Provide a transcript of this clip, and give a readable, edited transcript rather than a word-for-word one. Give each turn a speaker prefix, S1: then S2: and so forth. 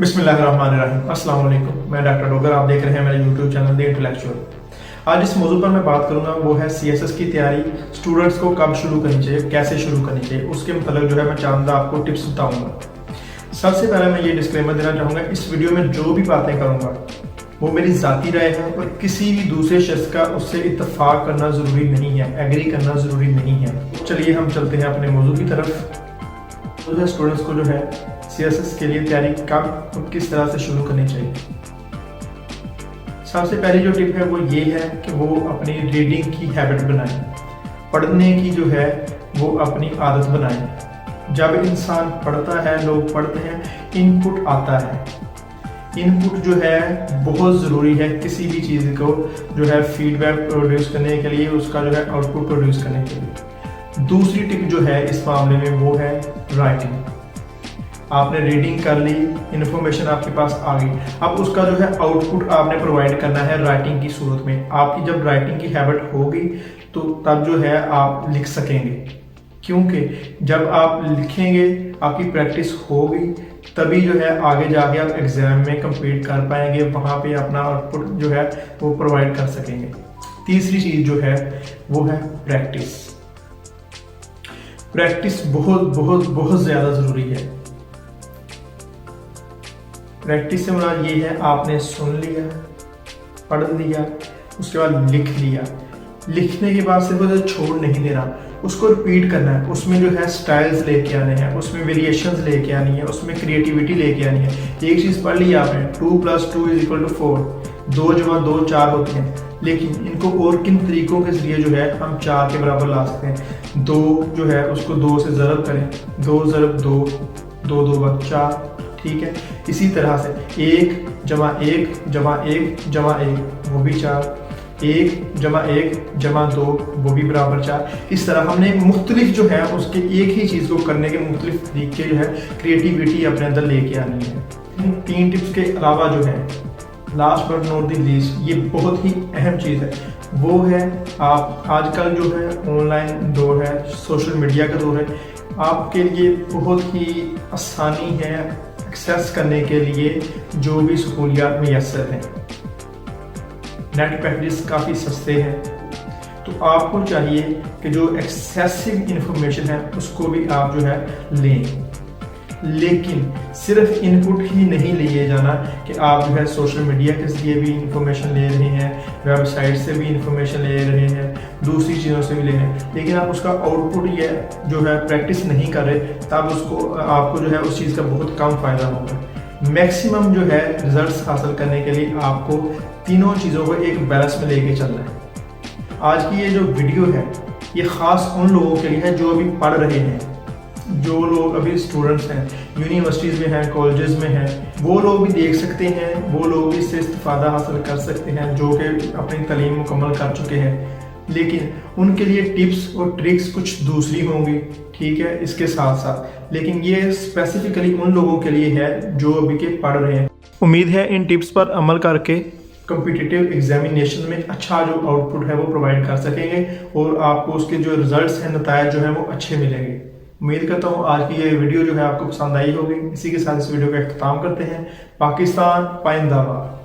S1: बिस्मिल्लाहिर्रहमानिर्रहीम। अस्सलाम वालेकुम। मैं डॉक्टर डोगर, आप देख रहे हैं मेरे यूट्यूब चैनल द इंटेलेक्चुअल। आज इस मौजू पर मैं बात करूंगा वो है CSS की तैयारी स्टूडेंट्स को कब शुरू करनी चाहिए, कैसे शुरू करनी चाहिए, उसके मतलब जो है मैं चांदा आपको टिप्स बताऊंगा। सबसे पहले मैं ये डिस्क्लेमर देना चाहूँगा, इस वीडियो में जो भी बातें करूँगा वो मेरी ज़ाती राय है और किसी भी दूसरे शख्स का उससे इत्तफाक करना ज़रूरी नहीं है, एग्री करना ज़रूरी नहीं है। चलिए हम चलते हैं अपने मौजू की तरफ। तो स्टूडेंट्स को जो है CSS के लिए तैयारी कब और किस तरह से शुरू करनी चाहिए। सबसे पहली जो टिप है वो ये है कि वो अपनी रीडिंग की हैबिट बनाएं, पढ़ने की जो है वो अपनी आदत बनाएं। जब इंसान पढ़ता है, लोग पढ़ते हैं, इनपुट आता है। इनपुट जो है बहुत ज़रूरी है किसी भी चीज़ को जो है फीडबैक प्रोड्यूस करने के लिए, उसका जो है आउटपुट प्रोड्यूस करने के लिए। दूसरी टिप जो है इस मामले में वो है राइटिंग। आपने रीडिंग कर ली, इन्फॉर्मेशन आपके पास आ गई, अब उसका जो है आउटपुट आपने प्रोवाइड करना है राइटिंग की सूरत में। आपकी जब राइटिंग की हैबिट होगी तो तब जो है आप लिख सकेंगे, क्योंकि जब आप लिखेंगे, आपकी प्रैक्टिस होगी, तभी जो है आगे जाके आप एग्जाम में कंप्लीट कर पाएंगे, वहाँ पे अपना आउटपुट जो है वो प्रोवाइड कर सकेंगे। तीसरी चीज़ जो है वो है प्रैक्टिस। प्रैक्टिस बहुत बहुत बहुत ज़्यादा ज़रूरी है। प्रैक्टिस से मुराद ये है आपने सुन लिया, पढ़ लिया, उसके बाद लिख लिया। लिखने के बाद सिर्फ उसे छोड़ नहीं देना, उसको रिपीट करना है। उसमें जो है स्टाइल्स लेके आने हैं, उसमें वेरिएशंस लेके आनी है, उसमें क्रिएटिविटी लेके आनी है। एक चीज़ पढ़ ली आपने, 2 + 2 = 4, 2 × 2 4 होती हैं, लेकिन इनको और किन तरीकों के जरिए जो है हम 4 के बराबर ला सकते हैं। 2 जो है उसको 2 से ज़रब करें, 2 × 2, 2 × 2 = 4, ठीक है। इसी तरह से 1 + 1 + 1 + 1 वो भी 4, 1 + 1 + 2 वो भी बराबर 4। इस तरह हमने मुख्तलिफ जो है उसके एक ही चीज़ को करने के मुख्तलिफ तरीके जो है क्रिएटिविटी अपने अंदर लेके आनी है। 3 टिप्स के अलावा जो है last but not the least, ये बहुत ही अहम चीज़ है, वो है आप आजकल जो है ऑनलाइन दौर है, सोशल मीडिया का दौर है, आपके लिए बहुत ही आसानी है एक्सेस करने के लिए जो भी सहूलियात मैसर हैं। नेट पैकेजेस काफ़ी सस्ते हैं, तो आपको चाहिए कि जो एक्सेसिव इंफॉर्मेशन है उसको भी आप जो है लें, लेकिन सिर्फ इनपुट ही नहीं लिए जाना कि आप जो है सोशल मीडिया के जरिए भी इंफॉर्मेशन ले रहे हैं, वेबसाइट से भी इंफॉर्मेशन ले रहे हैं, दूसरी चीज़ों से भी ले रहे हैं, लेकिन आप उसका आउटपुट ये जो है प्रैक्टिस नहीं कर रहे, तब उसको आपको जो है उस चीज़ का बहुत कम फ़ायदा होगा। मैक्सिमम जो है रिजल्ट्स हासिल करने के लिए आपको तीनों चीज़ों को एक बैलेंस में लेके चलना है। आज की ये जो वीडियो है ये ख़ास उन लोगों के लिए है जो अभी पढ़ रहे हैं, जो लोग अभी स्टूडेंट्स हैं, यूनिवर्सिटीज़ में हैं, कॉलेजेस में हैं, वो लोग भी देख सकते हैं, वो लोग भी इससे इस्तिफ़ादा हासिल कर सकते हैं जो कि अपनी तालीम मुकम्मल कर चुके हैं। लेकिन उनके लिए टिप्स और ट्रिक्स कुछ दूसरी होंगी, ठीक है, इसके साथ साथ, लेकिन ये स्पेसिफिकली उन लोगों के लिए है जो अभी के पढ़ रहे हैं। उम्मीद है इन टिप्स पर अमल करके कॉम्पिटिटिव एग्जामिनेशन में अच्छा जो आउटपुट है वो प्रोवाइड कर सकेंगे और आपको उसके जो रिजल्ट्स हैं, नतायज जो है वो अच्छे मिलेंगे। उम्मीद करता हूँ आज की ये वीडियो जो है आपको पसंद आई होगी। इसी के साथ इस वीडियो का इख्तिताम करते हैं। पाकिस्तान पाइंदाबाद।